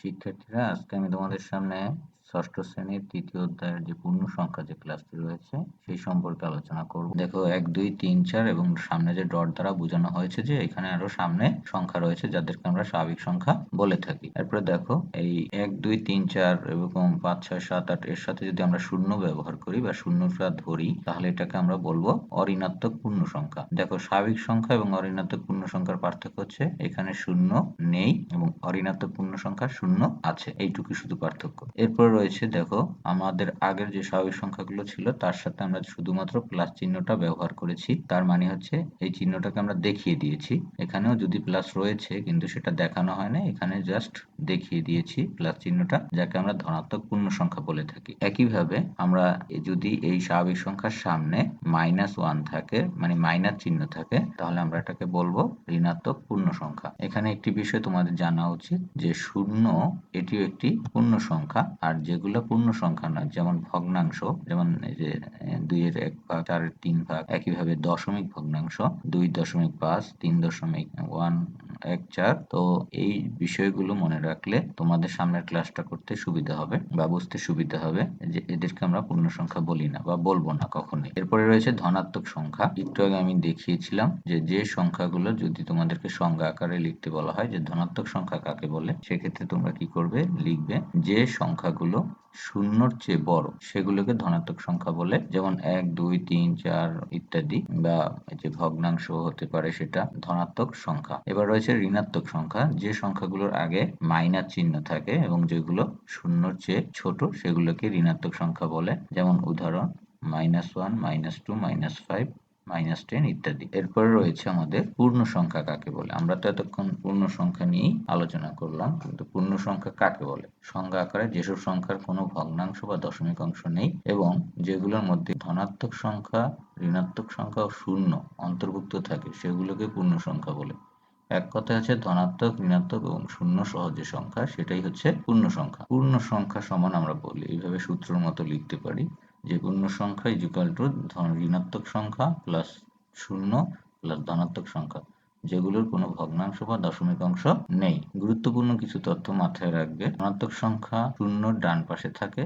শিক্ষার্থীরা, আজকে আমি তোমাদের সামনে ষষ্ঠ শ্রেণীর তৃতীয় অধ্যায়ের যে পূর্ণ সংখ্যা যে ক্লাসটি রয়েছে সেই সম্পর্কে আলোচনা করব। দেখো 1 2 3 4 এবং সামনে যে ডট দ্বারা বোঝানো হয়েছে যে এখানে আরো সামনে সংখ্যা রয়েছে যাদেরকে আমরা স্বাভাবিক সংখ্যা বলে থাকি। এরপরে দেখো এই 1 2 3 4 এবং 5 6 7 8 এর সাথে যদি আমরা শূন্য ব্যবহার করি বা শূন্যটা ধরি তাহলে এটাকে আমরা বলবো অঋণাত্মক পূর্ণ সংখ্যা। দেখো স্বাভাবিক সংখ্যা এবং অঋণাত্মক পূর্ণ সংখ্যার পার্থক্য হচ্ছে এখানে শূন্য নেই এবং অঋণাত্মক পূর্ণ সংখ্যা শূন্য আছে, এইটুকু শুধু পার্থক্য। এরপর রয়েছে দেখো আমাদের আগের যে স্বাভাবিক সংখ্যাগুলো ছিল তার সাথে আমরা শুধুমাত্র প্লাস চিহ্নটা ব্যবহার করেছি, তার মানে হচ্ছে এই চিহ্নটাকে আমরা দেখিয়ে দিয়েছি। এখানেও যদি প্লাস রয়েছে কিন্তু সেটা দেখানো হয় না, এখানে জাস্ট দেখিয়ে দিয়েছি প্লাস চিহ্নটা, যাকে আমরা ধনাত্মক পূর্ণ সংখ্যা বলে থাকি। একইভাবে আমরা যদি এই স্বাভাবিক সংখ্যার সামনে -1 থাকে, মানে মাইনাস চিহ্ন থাকে, তাহলে আমরা এটাকে বলবো ঋণাত্মক পূর্ণ সংখ্যা। এখানে একটি বিষয় তোমাদের জানা উচিত যে শূন্য এটিও একটি পূর্ণ সংখ্যা, আর যেগুলো পূর্ণ সংখ্যা নয় যেমন ভগ্নাংশ, যেমন এই যে 2 এর 1 ভাগ, 4 এর 3 ভাগ, একইভাবে দশমিক ভগ্নাংশ 2.5 3.114, তো এই বিষয়গুলো মনে রাখলে তোমাদের সামনের ক্লাসটা করতে সুবিধা হবে বা বুঝতে সুবিধা হবে যে এদেরকে আমরা পূর্ণ সংখ্যা বলি না বা বলবো না কখনোই। এরপরে রয়েছে ধনাত্মক সংখ্যা। একটু আগে আমি দেখিয়েছিলাম যে সংখ্যাগুলো যদি তোমাদেরকে সংজ্ঞা আকারে লিখতে বলা হয় যে ধনাত্মক সংখ্যা কাকে বলে, সেক্ষেত্রে তোমরা কি করবে, লিখবে যে সংখ্যাগুলো শূন্যর চেয়ে বড় সেগুলোকে ধনাত্মক সংখ্যা বলে, যেমন 1 2 3 4 ইত্যাদি, বা যে ভগ্নাংশ হতে পারে সেটা ধনাত্মক সংখ্যা। এবার রয়েছে ঋণাত্মক সংখ্যা, যে সংখ্যাগুলোর আগে মাইনাস চিহ্ন থাকে এবং যেগুলো শূন্যর চেয়ে ছোট সেগুলোকে ঋণাত্মক সংখ্যা বলে, যেমন উদাহরণ -1 -2 -5 -10 ইত্যাদি। এরপরে রয়েছে আমাদের পূর্ণ সংখ্যা কাকে বলে। আমরা তো এতক্ষণ পূর্ণ সংখ্যা নিয়েই আলোচনা করলাম, কিন্তু পূর্ণ সংখ্যা কাকে বলে? সংজ্ঞা আকারে যেসব সংখ্যার কোনো ভগ্নাংশ বা দশমিক অংশ নেই এবং যেগুলোর মধ্যে ধনাত্মক সংখ্যা, ঋণাত্মক সংখ্যা ও শূন্য অন্তর্ভুক্ত থাকে সেগুলোকে পূর্ণ সংখ্যা বলে। এক কথায় হচ্ছে ধনাত্মক, ঋণাত্মক এবং শূন্য সহ যে সংখ্যা সেটাই হচ্ছে পূর্ণ সংখ্যা। পূর্ণ সংখ্যা সমান আমরা বলি এইভাবে সূত্রের মতো লিখতে পারি যে পূর্ণ সংখ্যা ইকুয়াল টু ঋণাত্মক সংখ্যা প্লাস শূন্য প্লাস ধনাত্মক সংখ্যা যেগুলোর কোনো ভগ্নাংশ বা দশমিক অংশ নেই। গুরুত্বপূর্ণ কিছু তথ্য মাথায় রাখবে। ধনাত্মক সংখ্যা শূন্যর ডান পাশে থাকে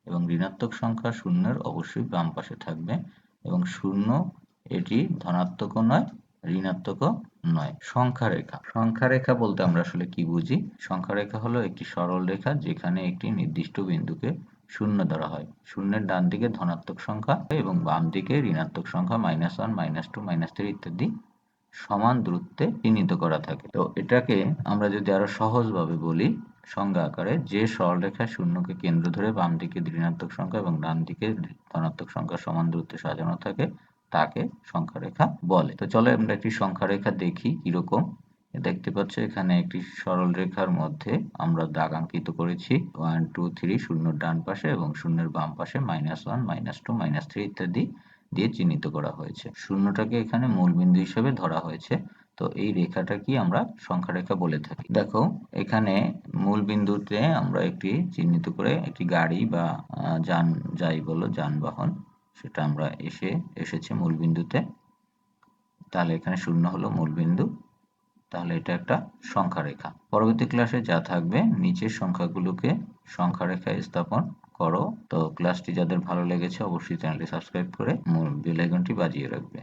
এবং ঋণাত্মক সংখ্যা শূন্যের অবশ্যই বাম পাশে থাকবে, এবং শূন্য এটি ধনাত্মকও নয় ঋণাত্মকও নয়। সংখ্যা রেখা। সংখ্যা রেখা বলতে আমরা আসলে কি বুঝি? সংখ্যা রেখা হলো একটি সরল রেখা যেখানে একটি নির্দিষ্ট বিন্দুকে শূন্য ধরা হয়। শূন্যের ডান দিকে ধনাত্মক সংখ্যা এবং বাম দিকে ঋণাত্মক সংখ্যা -1 -2 -3 ইত্যাদি সমান দূরত্বে চিহ্নিত করা থাকে। তো এটাকে আমরা যদি আরো সহজভাবে বলি সংজ্ঞা আকারে, যে সরলরেখা শূন্যকে কেন্দ্র ধরে বাম দিকে ঋণাত্মক সংখ্যা এবং ডান দিকে ধনাত্মক সংখ্যা সমান দূরত্বে সাজানো থাকে তাকে সংখ্যা রেখা বলে। তো চলো আমরা একটি সংখ্যা রেখা দেখি কিরকম। দেখতে পাচ্ছ এখানে একটি সরল রেখার মধ্যে আমরা দাগ আঙ্কিত করেছি 1 2 3 শূন্যর ডান পাশে এবং শূন্যের বাম পাশে -1 -2 -3 ইত্যাদি দিয়ে চিহ্নিত করা হয়েছে। শূন্যটাকে এখানে মূলবিন্দু হিসেবে ধরা হয়েছে। তো এই রেখাটাকে আমরা সংখ্যা রেখা বলে থাকি। দেখো এখানে মূল বিন্দুতে আমরা একটি চিহ্নিত করে একটি গাড়ি বা যাই বলো যানবাহন, সেটা আমরা এসেছে মূল বিন্দুতে, তাহলে এখানে শূন্য হলো মূল বিন্দু, তাহলে এটা একটা সংখ্যা রেখা। পরবর্তী ক্লাসে যা থাকবে নিচের সংখ্যাগুলোকে সংখ্যা রেখায় স্থাপন করো। তো ক্লাসটি যাদের ভালো লেগেছে অবশ্যই চ্যানেলটি সাবস্ক্রাইব করে বেল আইকনটি বাজিয়ে রাখবে।